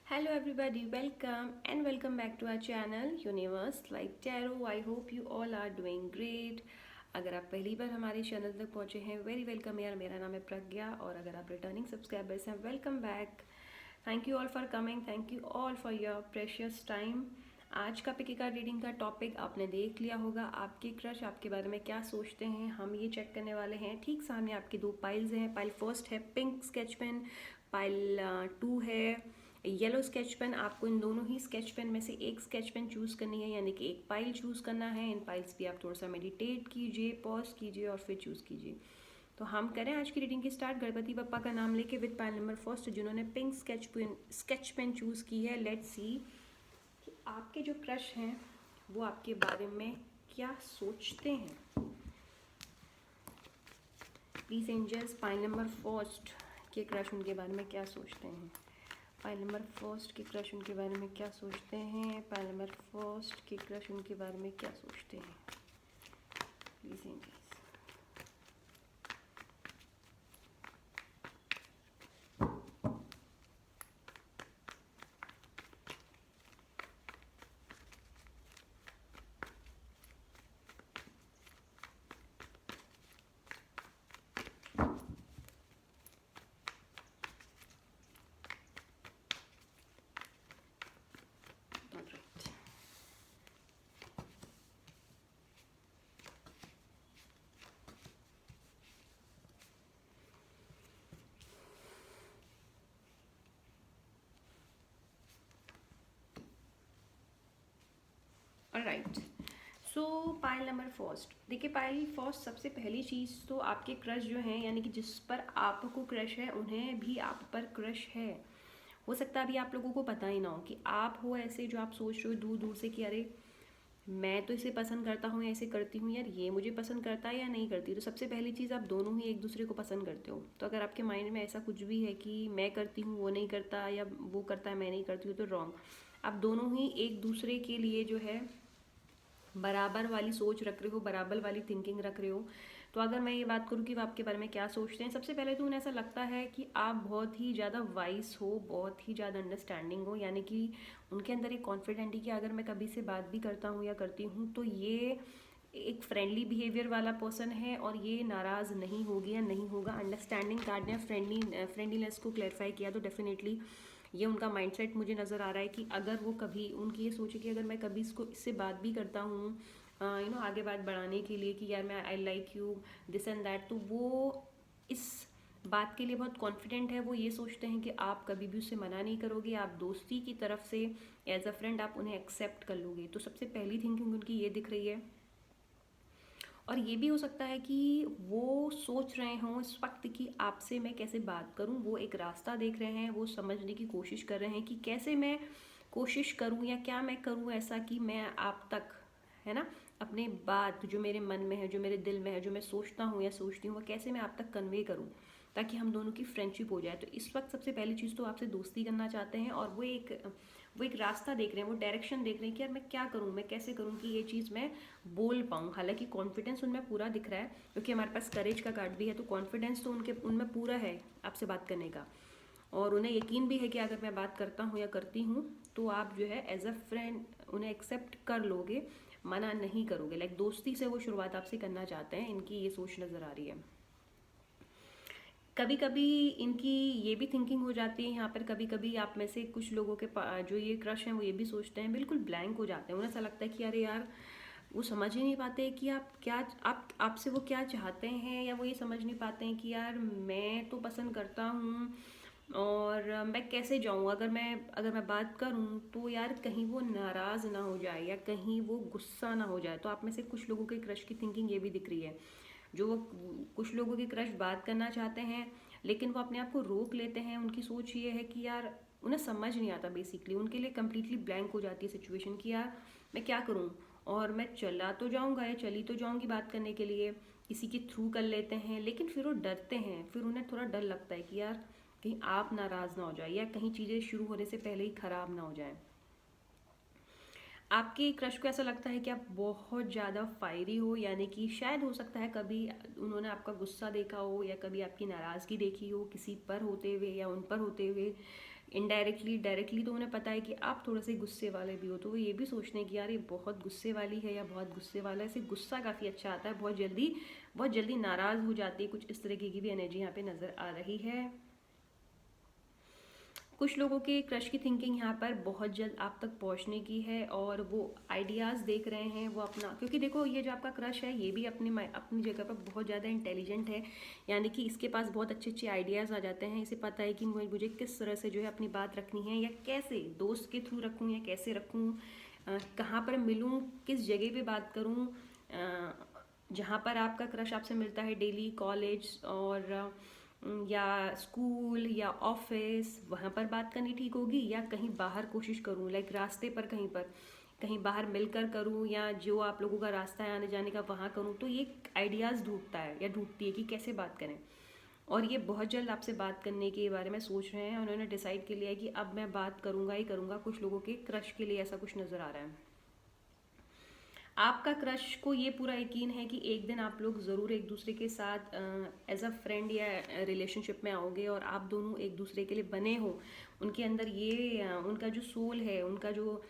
Hello everybody, welcome and welcome back to our channel Universe Like Tarot. I hope you all are doing great. अगर आप पहली बार हमारे channel तक पहुंचे हैं, वेरी वेलकम यार। मेरा नाम है प्रज्ञा और अगर आप रिटर्निंग सब्सक्राइबर्स हैं, welcome back. Thank you all for coming, thank you all for your precious time. आज का पिकी कार्ड रीडिंग का टॉपिक आपने देख लिया होगा। आपके क्रश आपके बारे में क्या सोचते हैं, हम ये चेक करने वाले हैं। ठीक सामने आपकी दो पाइल्स हैं। पाइल फर्स्ट है pink sketch pen, pile two है येलो स्केच पेन। आपको इन दोनों ही स्केच पेन में से एक स्केच पेन चूज़ करनी है, यानी कि एक पाइल चूज़ करना है। इन पाइल्स पे आप थोड़ा सा मेडिटेट कीजिए, पॉज कीजिए और फिर चूज़ कीजिए। तो हम करें आज की रीडिंग की स्टार्ट गणपति बप्पा का नाम लेके विद पाइल नंबर फर्स्ट, जिन्होंने पिंक स्केच पेन चूज़ की है। लेट्स सी कि आपके जो क्रश हैं वो आपके बारे में क्या सोचते हैं। Please angels, pile number first के क्रश उनके बारे में क्या सोचते हैं। पाइल नंबर फर्स्ट के क्रश उनके बारे में क्या सोचते हैं। पाइल नंबर फर्स्ट के क्रश उनके बारे में क्या सोचते हैं। Please angels. Right, so pile number first देखिए। पाइल फर्स्ट सबसे पहली चीज़ तो आपके क्रश जो हैं, यानी कि जिस पर आपको क्रश है उन्हें भी आप पर क्रश है। हो सकता है अभी आप लोगों को पता ही ना हो कि आप हो ऐसे जो आप सोच रहे हो दूर दूर से कि अरे मैं तो इसे पसंद करता हूँ या ऐसे करती हूँ, यार ये मुझे पसंद करता है या नहीं करती। तो सबसे पहली चीज़, आप दोनों ही एक दूसरे को पसंद करते हो। तो अगर आपके माइंड में ऐसा कुछ भी है कि मैं करती हूँ वो नहीं करता, या वो करता है मैं नहीं करती हूँ, तो रॉन्ग। आप दोनों ही एक दूसरे के लिए जो है बराबर वाली सोच रख रहे हो, बराबर वाली थिंकिंग रख रहे हो। तो अगर मैं ये बात करूँ कि वो आपके बारे में क्या सोचते हैं, सबसे पहले तो उन्हें ऐसा लगता है कि आप बहुत ही ज़्यादा वाइस हो, बहुत ही ज़्यादा अंडरस्टैंडिंग हो। यानी कि उनके अंदर एक कॉन्फिडेंट है कि अगर मैं कभी से बात भी करता हूँ या करती हूँ तो ये एक फ्रेंडली बिहेवियर वाला पर्सन है और ये नाराज़ नहीं होगी या नहीं होगा। अंडरस्टैंडिंग कार्ड ने फ्रेंडलीनेस को क्लैरिफाई किया, तो डेफिनेटली ये उनका माइंडसेट मुझे नज़र आ रहा है कि अगर वो कभी उनकी ये सोचे कि अगर मैं कभी इससे बात भी करता हूँ आगे बात बढ़ाने के लिए कि यार मैं I like you this and that, तो वो इस बात के लिए बहुत कॉन्फिडेंट है। वो ये सोचते हैं कि आप कभी भी उससे मना नहीं करोगे, आप दोस्ती की तरफ से एज अ फ्रेंड आप उन्हें एक्सेप्ट कर लोगे। तो सबसे पहली थिंकिंग उनकी ये दिख रही है। और ये भी हो सकता है कि वो सोच रहे हों इस वक्त कि आपसे मैं कैसे बात करूं। वो एक रास्ता देख रहे हैं, वो समझने की कोशिश कर रहे हैं कि कैसे मैं कोशिश करूं या क्या मैं करूं ऐसा कि मैं आप तक, है ना, अपने बात जो मेरे मन में है, जो मेरे दिल में है, जो मैं सोचता हूँ या सोचती हूँ, वो कैसे मैं आप तक कन्वे करूँ ताकि हम दोनों की फ्रेंडशिप हो जाए। तो इस वक्त सबसे पहली चीज़ तो आपसे दोस्ती करना चाहते हैं और वो एक रास्ता देख रहे हैं, वो डायरेक्शन देख रहे हैं कि यार मैं क्या करूँ, मैं कैसे करूँ कि ये चीज़ मैं बोल पाऊँ। हालांकि कॉन्फिडेंस उनमें पूरा दिख रहा है क्योंकि हमारे पास करेज का कार्ड भी है, तो कॉन्फिडेंस तो उनमें पूरा है आपसे बात करने का। और उन्हें यकीन भी है कि अगर मैं बात करता हूँ या करती हूँ तो आप जो है एज अ फ्रेंड उन्हें एक्सेप्ट कर लोगे, मना नहीं करोगे। लाइक दोस्ती से वो शुरुआत आपसे करना चाहते हैं, इनकी ये सोच नज़र आ रही है। कभी कभी इनकी ये भी थिंकिंग हो जाती है यहाँ पर, कभी कभी आप में से कुछ लोगों के जो ये क्रश हैं वो ये भी सोचते हैं, बिल्कुल ब्लैंक हो जाते हैं। उन्हें ऐसा लगता है कि अरे यार वो समझ ही नहीं पाते कि आप क्या, आप आपसे वो क्या चाहते हैं, या वो ये समझ नहीं पाते हैं कि यार मैं तो पसंद करता हूँ और मैं कैसे जाऊँ। अगर मैं बात करूँ तो यार कहीं वो नाराज़ ना हो जाए या कहीं वो गुस्सा ना हो जाए। तो आप में से कुछ लोगों के क्रश की थिंकिंग ये भी दिख रही है। जो वो कुछ लोगों के क्रश बात करना चाहते हैं लेकिन वो अपने आप को रोक लेते हैं। उनकी सोच ये है कि यार उन्हें समझ नहीं आता, बेसिकली उनके लिए कम्प्लीटली ब्लैंक हो जाती है सिचुएशन कि यार मैं क्या करूँ। और मैं चला तो जाऊँगा या चली तो जाऊँगी बात करने के लिए, किसी के थ्रू कर लेते हैं, लेकिन फिर वो डरते हैं। फिर उन्हें थोड़ा डर लगता है कि यार कहीं आप नाराज़ ना हो जाए या कहीं चीज़ें शुरू होने से पहले ही ख़राब ना हो जाए। आपके क्रश को ऐसा लगता है कि आप बहुत ज़्यादा फायरी हो, यानी कि शायद हो सकता है कभी उन्होंने आपका गुस्सा देखा हो या कभी आपकी नाराज़गी देखी हो किसी पर होते हुए या उन पर होते हुए, इनडायरेक्टली डायरेक्टली तो उन्हें पता है कि आप थोड़े से गुस्से वाले भी हो, तो वो ये भी सोचते हैं कि यार ये बहुत गुस्से वाली है या बहुत गुस्से वाला है, इसे गुस्सा काफ़ी अच्छा आता है, बहुत जल्दी नाराज़ हो जाती है। कुछ इस तरीके की भी एनर्जी यहाँ पे नज़र आ रही है। कुछ लोगों के क्रश की थिंकिंग यहाँ पर बहुत जल्द आप तक पहुँचने की है, और वो आइडियाज़ देख रहे हैं वो अपना, क्योंकि देखो ये जो आपका क्रश है ये भी अपनी जगह पर बहुत ज़्यादा इंटेलिजेंट है, यानी कि इसके पास बहुत अच्छे अच्छे आइडियाज़ आ जाते हैं। इसे पता है कि मुझे किस तरह से जो है अपनी बात रखनी है, या कैसे दोस्त के थ्रू रखूँ या कैसे रखूँ, कहाँ पर मिलूँ, किस जगह पे बात करूँ। जहाँ पर आपका क्रश आपसे मिलता है डेली, कॉलेज और या स्कूल या ऑफिस, वहाँ पर बात करनी ठीक होगी, या कहीं बाहर कोशिश करूँ, लाइक रास्ते पर कहीं बाहर मिलकर करूँ, या जो आप लोगों का रास्ता है आने जाने का वहाँ करूँ। तो ये आइडियाज़ ढूंढता है या ढूंढती है कि कैसे बात करें, और ये बहुत जल्द आपसे बात करने के बारे में सोच रहे हैं। उन्होंने डिसाइड कर लिया है कि अब मैं बात करूँगा ही करूँगा। कुछ लोगों के क्रश के लिए ऐसा कुछ नज़र आ रहा है। आपका क्रश को ये पूरा यकीन है कि एक दिन आप लोग ज़रूर एक दूसरे के साथ एज अ फ्रेंड या रिलेशनशिप में आओगे, और आप दोनों एक दूसरे के लिए बने हो। उनके अंदर ये उनका जो सोल है, उनका जो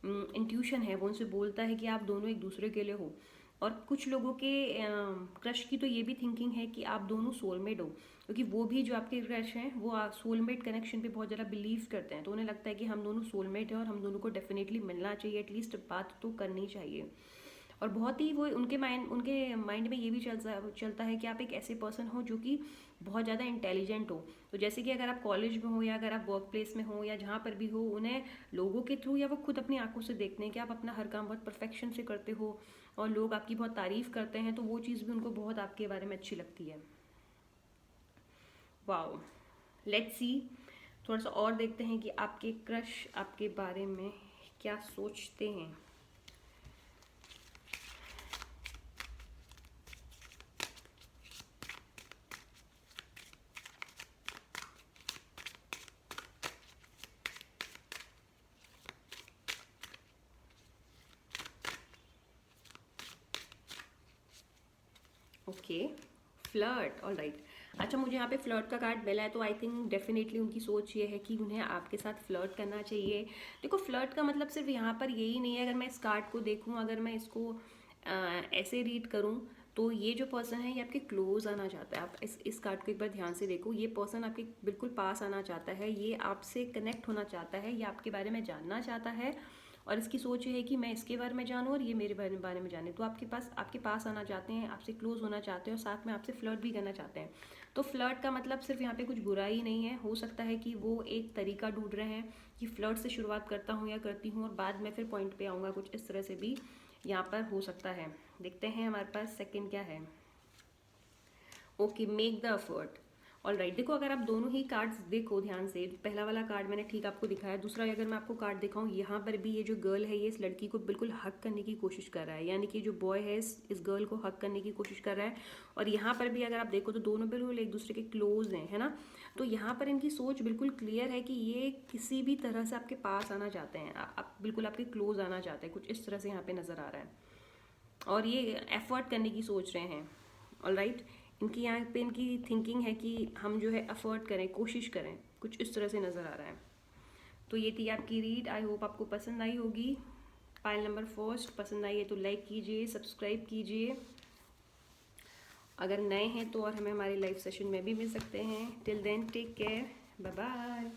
इंट्यूशन है, वो उनसे बोलता है कि आप दोनों एक दूसरे के लिए हो। और कुछ लोगों के क्रश की तो ये भी थिंकिंग है कि आप दोनों सोलमेट हो, क्योंकि वो भी जो आपके क्रश हैं वो सोलमेट कनेक्शन पे बहुत ज़्यादा बिलीव करते हैं। तो उन्हें लगता है कि हम दोनों सोलमेट हैं और हम दोनों को डेफिनेटली मिलना चाहिए, एटलीस्ट बात तो करनी चाहिए। और बहुत ही वो उनके माइंड में ये भी चलता है कि आप एक ऐसे पर्सन हो जो कि बहुत ज़्यादा इंटेलिजेंट हो। तो जैसे कि अगर आप कॉलेज में हो या अगर आप वर्क प्लेस में हो या जहाँ पर भी हो, उन्हें लोगों के थ्रू या वो खुद अपनी आंखों से देखते हैं कि आप अपना हर काम बहुत परफेक्शन से करते हो, और लोग आपकी बहुत तारीफ़ करते हैं, तो वो चीज़ भी उनको बहुत आपके बारे में अच्छी लगती है। वाओ, लेट्स सी, थोड़ा सा और देखते हैं कि आपके क्रश आपके बारे में क्या सोचते हैं। Okay, flirt, all right. अच्छा, मुझे यहाँ पे फ्लर्ट का कार्ड मिला है, तो आई थिंक डेफिनेटली उनकी सोच ये है कि उन्हें आपके साथ फ्लर्ट करना चाहिए। देखो, फ्लर्ट का मतलब सिर्फ यहाँ पर यही नहीं है। अगर मैं इस कार्ड को देखूँ, अगर मैं इसको ऐसे रीड करूँ, तो ये जो पर्सन है ये आपके क्लोज आना चाहता है। आप इस कार्ड को एक बार ध्यान से देखो, ये पर्सन आपके बिल्कुल पास आना चाहता है, ये आपसे कनेक्ट होना चाहता है, ये आपके बारे में जानना चाहता है, और इसकी सोच ये है कि मैं इसके बारे में जानूँ और ये मेरे बारे में जाने। तो आपके पास आना चाहते हैं, आपसे क्लोज होना चाहते हैं, और साथ में आपसे फ्लर्ट भी करना चाहते हैं। तो फ्लर्ट का मतलब सिर्फ यहाँ पे कुछ बुरा ही नहीं है। हो सकता है कि वो एक तरीका ढूंढ रहे हैं कि फ्लर्ट से शुरुआत करता हूँ या करती हूँ और बाद में फिर पॉइंट पे आऊँगा, कुछ इस तरह से भी यहाँ पर हो सकता है। देखते हैं हमारे पास सेकंड क्या है। Okay, make the effort, all right. देखो, अगर आप दोनों ही कार्ड्स देखो ध्यान से, पहला वाला कार्ड मैंने ठीक आपको दिखाया, दूसरा अगर मैं आपको कार्ड दिखाऊं, यहाँ पर भी ये जो गर्ल है ये इस लड़की को बिल्कुल हक करने की कोशिश कर रहा है, यानी कि जो बॉय है इस गर्ल को हक करने की कोशिश कर रहा है। और यहाँ पर भी अगर आप देखो तो दोनों बिल्कुल एक दूसरे के क्लोज हैं, है ना। तो यहाँ पर इनकी सोच बिल्कुल क्लियर है कि ये किसी भी तरह से आपके पास आना चाहते हैं, आप बिल्कुल आपके क्लोज आना चाहते हैं, कुछ इस तरह से यहाँ पे नज़र आ रहा है, और ये एफर्ट करने की सोच रहे हैं। ऑल राइट, इनकी यहाँ पे इनकी थिंकिंग है कि हम जो है एफर्ट करें, कोशिश करें, कुछ इस तरह से नज़र आ रहा है। तो ये थी आपकी रीड, आई होप आपको पसंद आई होगी। पाइल नंबर फर्स्ट पसंद आई है तो लाइक कीजिए, सब्सक्राइब कीजिए। अगर नए हैं तो और हमें हमारे लाइव सेशन में भी मिल सकते हैं। Till then, take care, bye bye.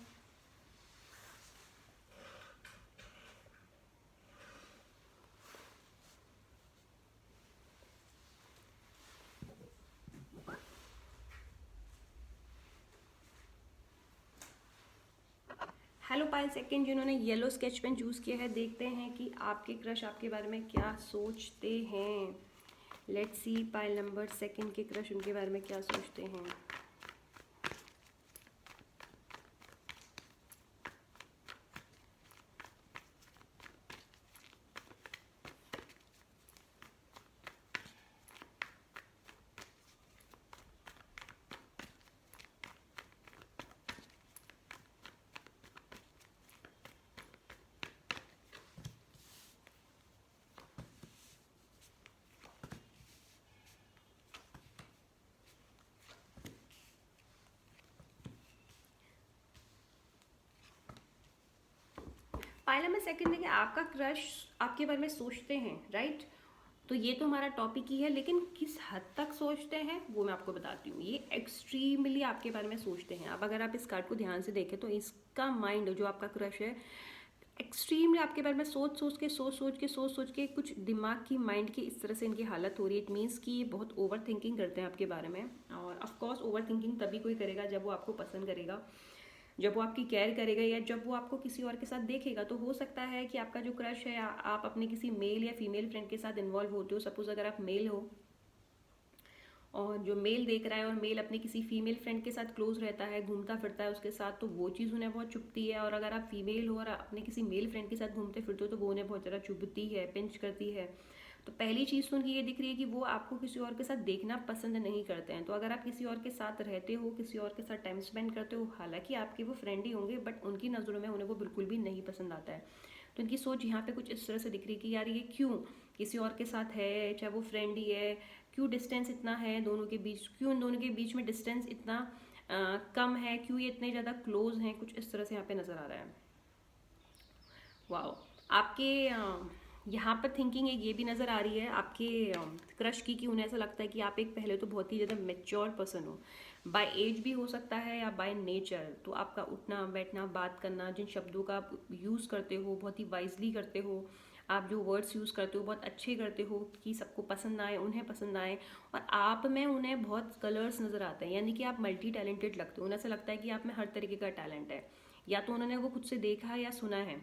Hello Payal second, जिन्होंने येलो स्केच पेन चूज़ किया है, देखते हैं कि आपके क्रश आपके बारे में क्या सोचते हैं। Let's see, pile number second के क्रश उनके बारे में क्या सोचते हैं। पाइल नंबर सेकंड देखिए, आपका क्रश आपके बारे में सोचते हैं, राइट। तो ये तो हमारा टॉपिक ही है, लेकिन किस हद तक सोचते हैं वो मैं आपको बताती हूँ। ये एक्सट्रीमली आपके बारे में सोचते हैं। अब अगर आप इस कार्ड को ध्यान से देखें तो इसका माइंड जो आपका क्रश है एक्सट्रीमली आपके बारे में सोच के कुछ दिमाग की माइंड की इस तरह से इनकी हालत हो रही है। इट मीन्स कि ये बहुत ओवर थिंकिंग करते हैं आपके बारे में। और ऑफकोर्स ओवर थिंकिंग तभी कोई करेगा जब वो आपको पसंद करेगा, जब वो आपकी केयर करेगा, या जब वो आपको किसी और के साथ देखेगा। तो हो सकता है कि आपका जो क्रश है आप अपने किसी मेल या फीमेल फ्रेंड के साथ इन्वॉल्व होते हो। सपोज अगर आप मेल हो और जो मेल देख रहा है और मेल अपने किसी फीमेल फ्रेंड के साथ क्लोज रहता है, घूमता फिरता है उसके साथ, तो वो चीज़ उन्हें बहुत चुभती है। और अगर आप फीमेल हो और अपने किसी मेल फ्रेंड के साथ घूमते फिरते हो तो वो उन्हें बहुत ज़्यादा चुभती है, पिंच करती है। तो पहली चीज़ तो उनकी ये दिख रही है कि वो आपको किसी और के साथ देखना पसंद नहीं करते हैं। तो अगर आप किसी और के साथ रहते हो, किसी और के साथ टाइम स्पेंड करते हो, हालांकि आपके वो फ्रेंड ही होंगे, बट उनकी नज़रों में उन्हें वो बिल्कुल भी नहीं पसंद आता है। तो इनकी सोच यहाँ पे कुछ इस तरह से दिख रही है कि यार ये क्यों किसी और के साथ है, चाहे वो फ्रेंड ही है, क्यों डिस्टेंस इतना है दोनों के बीच, क्यों इन दोनों के बीच में डिस्टेंस इतना कम है, क्यों ये इतने ज़्यादा क्लोज हैं, कुछ इस तरह से यहाँ पे नज़र आ रहा है। वाओ, आपके यहाँ पर थिंकिंग एक ये भी नज़र आ रही है आपके क्रश की, कि उन्हें ऐसा लगता है कि आप एक पहले तो बहुत ही ज़्यादा मेच्योर पर्सन हो। बाय एज भी हो सकता है या बाय नेचर। तो आपका उठना बैठना, बात करना, जिन शब्दों का आप यूज़ करते हो बहुत ही वाइजली करते हो, आप जो वर्ड्स यूज़ करते हो बहुत अच्छे करते हो कि सबको पसंद आए, उन्हें पसंद आए। और आप में उन्हें बहुत कलर्स नज़र आते हैं, यानी कि आप मल्टी टैलेंटेड लगते हो। उन्हें ऐसा लगता है कि आप में हर तरीके का टैलेंट है, या तो उन्होंने वो खुद से देखा है या सुना है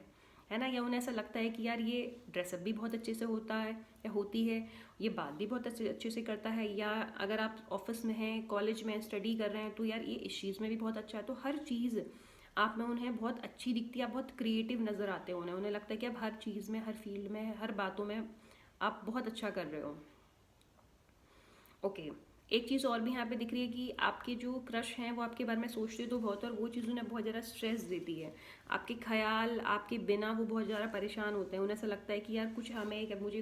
ना। या उन्हें ऐसा लगता है कि यार ये ड्रेसअप भी बहुत अच्छे से होता है या होती है, ये बात भी बहुत अच्छे से करता है, या अगर आप ऑफिस में हैं, कॉलेज में स्टडी कर रहे हैं, तो यार ये इस चीज़ में भी बहुत अच्छा है। तो हर चीज़ आप में उन्हें बहुत अच्छी दिखती है, आप बहुत क्रिएटिव नज़र आते हो उन्हें लगता है कि आप हर चीज़ में, हर फील्ड में, हर बातों में आप बहुत अच्छा कर रहे हो। ओके, एक चीज़ और भी यहाँ पे दिख रही है कि आपके जो क्रश हैं वो आपके बारे में सोचते तो बहुत, और वो चीज़ उन्हें बहुत ज़्यादा स्ट्रेस देती है। आपके ख्याल आपके बिना वो बहुत ज़्यादा परेशान होते हैं। उन्हें ऐसा लगता है कि यार कुछ हमें मुझे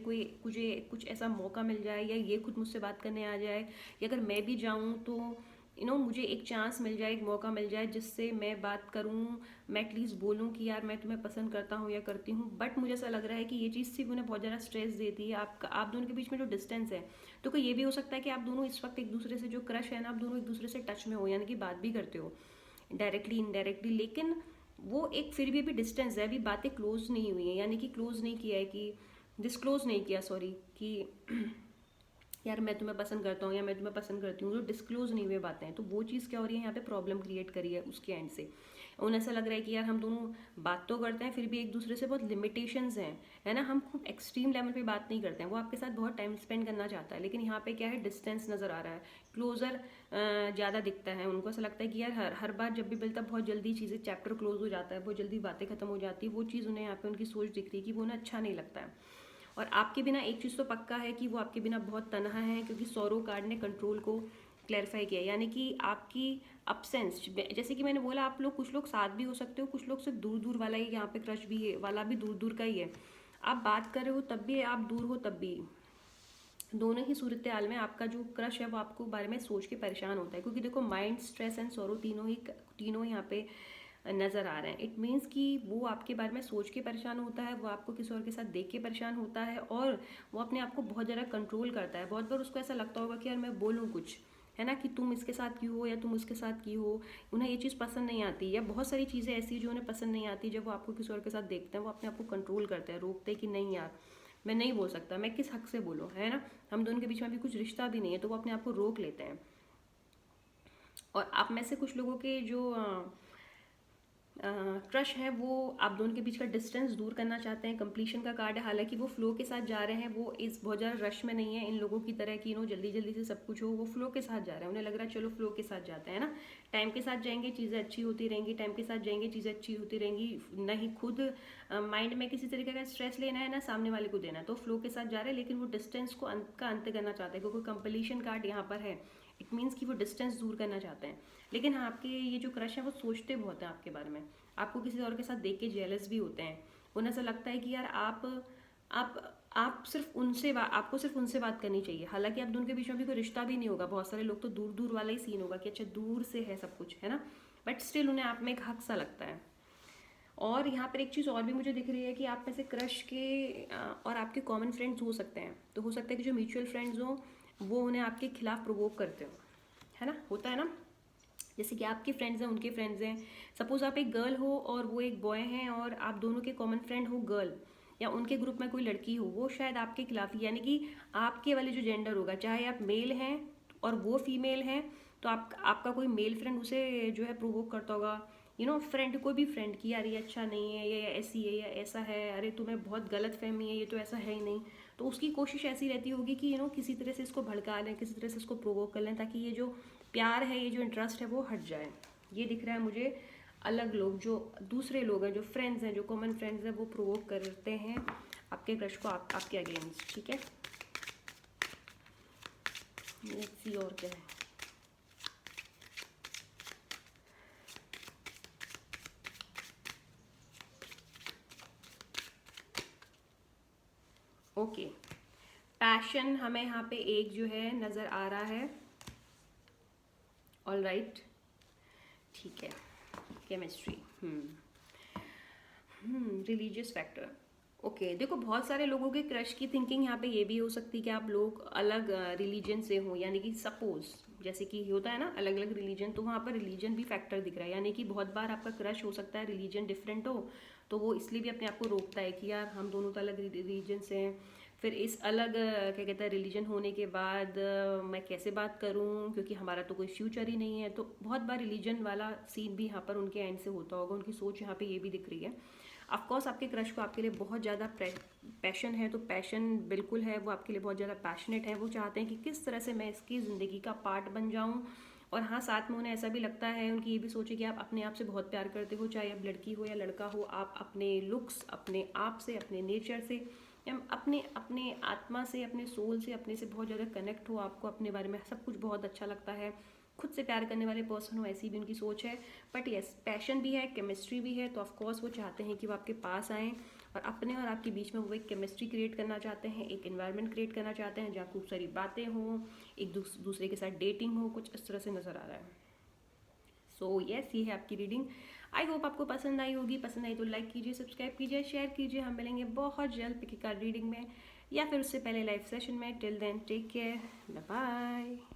कुछ ऐसा मौका मिल जाए, या ये खुद मुझसे बात करने आ जाए, या अगर मैं भी जाऊँ तो मुझे एक चांस मिल जाए, एक मौका मिल जाए जिससे मैं बात करूँ, मैं एटलीस्ट बोलूँ कि यार मैं तुम्हें पसंद करता हूँ या करती हूँ। बट मुझे ऐसा लग रहा है कि ये चीज़ सिर्फ उन्हें बहुत ज़्यादा स्ट्रेस देती है। आप दोनों के बीच में जो डिस्टेंस है, तो कोई ये भी हो सकता है कि आप दोनों इस वक्त एक दूसरे से, जो क्रश है ना, आप दोनों एक दूसरे से टच में हो, यानी कि बात भी करते हो डायरेक्टली इनडायरेक्टली, लेकिन वो एक फिर भी अभी डिस्टेंस है, अभी बातें क्लोज नहीं हुई हैं, यानी कि क्लोज नहीं किया है, कि डिस्क्लोज नहीं किया, सॉरी, कि यार मैं तुम्हें पसंद करता हूँ या मैं तुम्हें पसंद करती हूँ, जो डिस्क्लोज नहीं हुए बातें हैं। तो वो चीज़ क्या हो रही है यहाँ पे, प्रॉब्लम क्रिएट करी है उसके एंड से। उन्हें ऐसा लग रहा है कि यार हम दोनों बात तो करते हैं, फिर भी एक दूसरे से बहुत लिमिटेशंस हैं, है ना। हम खूब एक्सट्रीम लेवल पे बात नहीं करते हैं। वो आपके साथ बहुत टाइम स्पेंड करना चाहता है, लेकिन यहाँ पे क्या है, डिस्टेंस नज़र आ रहा है, क्लोजर ज़्यादा दिखता है। उनको ऐसा लगता है कि यार हर बार जब भी मिलता है बहुत जल्दी चीज़ें, चैप्टर क्लोज हो जाता है, बहुत जल्दी बातें खत्म हो जाती है। वो चीज़ उन्हें यहाँ पे उनकी सोच दिख रही है कि वो उन्हें अच्छा नहीं लगता है। और आपके बिना एक चीज़ तो पक्का है कि वो आपके बिना बहुत तनहा है, क्योंकि सौरो कार्ड ने कंट्रोल को क्लैरिफाई किया, यानी कि आपकी अपसेंस, जैसे कि मैंने बोला, आप लोग कुछ लोग साथ भी हो सकते हो, कुछ लोग सिर्फ दूर दूर वाला ही, यहाँ पे क्रश भी है वाला भी दूर दूर का ही है। आप बात कर रहे हो तब भी, आप दूर हो तब भी, दोनों ही सूरत हाल में आपका जो क्रश है वो आपको बारे में सोच के परेशान होता है। क्योंकि देखो, माइंड, स्ट्रेस एंड सौरो तीनों यहाँ पे नज़र आ रहे हैं। इट मीन्स कि वो आपके बारे में सोच के परेशान होता है, वो आपको किसी और के साथ देख के परेशान होता है, और वो अपने आप को बहुत ज़्यादा कंट्रोल करता है। बहुत बार उसको ऐसा लगता होगा कि यार मैं बोलूँ कुछ, है ना, कि तुम इसके साथ क्यों हो या तुम उसके साथ क्यों हो। उन्हें ये चीज़ पसंद नहीं आती, या बहुत सारी चीज़ें ऐसी जो उन्हें पसंद नहीं आती। जब वो आपको किसी और के साथ देखते हैं, वो अपने आप को कंट्रोल करते हैं, रोकते हैं कि नहीं यार मैं नहीं बोल सकता, मैं किस हक से बोलूँ, है ना, हम दोनों के बीच में अभी कुछ रिश्ता भी नहीं है। तो वो अपने आप को रोक लेते हैं। और आप में से कुछ लोगों के जो क्रश है वो आप दोनों के बीच का डिस्टेंस दूर करना चाहते हैं। कंप्लीशन का कार्ड है, हालांकि वो फ्लो के साथ जा रहे हैं, वो इस बहुत ज़्यादा रश में नहीं है इन लोगों की तरह कि जल्दी जल्दी से सब कुछ हो। वो फ्लो के साथ जा रहे हैं, उन्हें लग रहा है चलो फ्लो के साथ जाते हैं ना, टाइम के साथ जाएंगे चीज़ें अच्छी होती रहेंगी, टाइम के साथ जाएंगे चीज़ें अच्छी होती रहेंगी। नहीं खुद माइंड में किसी तरीके का स्ट्रेस लेना है ना सामने वाले को देना, तो फ्लो के साथ जा रहे हैं, लेकिन वो डिस्टेंस को अंत करना चाहते हैं, क्योंकि कंप्लीशन कार्ड यहाँ पर है। इट मीन्स कि वो डिस्टेंस दूर करना चाहते हैं। लेकिन हाँ, आपके ये जो क्रश है वो सोचते बहुत हैं आपके बारे में, आपको किसी और के साथ देख के जेलस भी होते हैं। उन्हें ऐसा लगता है कि यार आप आपको सिर्फ उनसे बात करनी चाहिए। हालांकि आप दोनों के बीच में भी कोई रिश्ता भी नहीं होगा, बहुत सारे लोग तो दूर दूर वाला ही सीन होगा कि अच्छा दूर से है सब कुछ, है ना, बट स्टिल उन्हें आप में एक हक सा लगता है। और यहाँ पर एक चीज़ और भी मुझे दिख रही है कि आप में से क्रश के और आपके कॉमन फ्रेंड्स हो सकते हैं, तो हो सकता है कि जो म्यूचुअल फ्रेंड्स हों वो उन्हें आपके खिलाफ प्रोवोक करते हो, है ना, होता है ना। जैसे कि आपके फ्रेंड्स हैं, उनके फ्रेंड्स हैं, सपोज आप एक गर्ल हो और वो एक बॉय हैं और आप दोनों के कॉमन फ्रेंड हो गर्ल, या उनके ग्रुप में कोई लड़की हो, वो शायद आपके खिलाफ, यानी कि आपके वाले जो जेंडर होगा, चाहे आप मेल हैं और वो फीमेल हैं, तो आपका कोई मेल फ्रेंड उसे जो है प्रोवोक करता होगा, फ्रेंड, कोई भी फ्रेंड की यार ये अच्छा नहीं है, ये ऐसी है, या ऐसा है, अरे तुम्हें बहुत गलत फहमी है, ये तो ऐसा है ही नहीं। तो उसकी कोशिश ऐसी रहती होगी कि किसी तरह से इसको भड़का लें, किसी तरह से इसको प्रोवोक कर लें, ताकि ये जो प्यार है, ये जो इंटरेस्ट है वो हट जाए। ये दिख रहा है मुझे। अलग लोग, जो दूसरे लोग हैं, जो फ्रेंड्स हैं, जो कॉमन फ्रेंड्स हैं, वो प्रोवोक करते हैं आपके क्रश को आपके अगेंस्ट, ठीक है। लेट्स सी और क्या है। ओके, पैशन हमें यहाँ पे एक जो है नज़र आ रहा है। ऑल राइट, ठीक है। Chemistry, religious factor. ओके, देखो बहुत सारे लोगों के क्रश की थिंकिंग यहाँ पे ये भी हो सकती है कि आप लोग अलग रिलीजन से हो, यानी कि सपोज जैसे कि होता है ना अलग अलग रिलीजन, तो वहाँ पर रिलीजन भी फैक्टर दिख रहा है, यानी कि बहुत बार आपका क्रश हो सकता है रिलीजन डिफरेंट हो, तो वो इसलिए भी अपने आप को रोकता है कि यार हम दोनों तो अलग रिलीजन से हैं। फिर इस अलग क्या कहते हैं रिलीजन होने के बाद मैं कैसे बात करूं, क्योंकि हमारा तो कोई फ्यूचर ही नहीं है। तो बहुत बार रिलीजन वाला सीन भी यहाँ पर उनके एंड से होता होगा, उनकी सोच यहाँ पे ये भी दिख रही है। ऑफकोर्स आपके क्रश को आपके लिए बहुत ज़्यादा पैशन है, तो पैशन बिल्कुल है, वो आपके लिए बहुत ज़्यादा पैशनेट है, वो चाहते हैं कि किस तरह से मैं इसकी ज़िंदगी का पार्ट बन जाऊँ। और हाँ, साथ में उन्हें ऐसा भी लगता है, उनकी ये भी सोच है कि आप अपने आप से बहुत प्यार करते हो, चाहे आप लड़की हो या लड़का हो, आप अपने लुक्स, अपने आप से, अपने नेचर से, या अपने अपने आत्मा से, अपने सोल से, अपने से बहुत ज़्यादा कनेक्ट हो, आपको अपने बारे में सब कुछ बहुत अच्छा लगता है, खुद से प्यार करने वाले पर्सन हो, ऐसी भी उनकी सोच है। बट यस, पैशन भी है, केमिस्ट्री भी है, तो ऑफकोर्स वो चाहते हैं कि वो आपके पास आएँ और अपने और आपके बीच में वो एक केमिस्ट्री क्रिएट करना चाहते हैं, एक एनवायरनमेंट क्रिएट करना चाहते हैं जहाँ खूब सारी बातें हों, एक दूसरे के साथ डेटिंग हो, कुछ इस तरह से नज़र आ रहा है। सो यस, ये है आपकी रीडिंग। आई होप आपको पसंद आई होगी। पसंद आई तो लाइक कीजिए, सब्सक्राइब कीजिए, शेयर कीजिए। हम मिलेंगे बहुत जल्द पिकी कार्ड रीडिंग में, या फिर उससे पहले लाइव सेशन में। Till then take care, bye bye.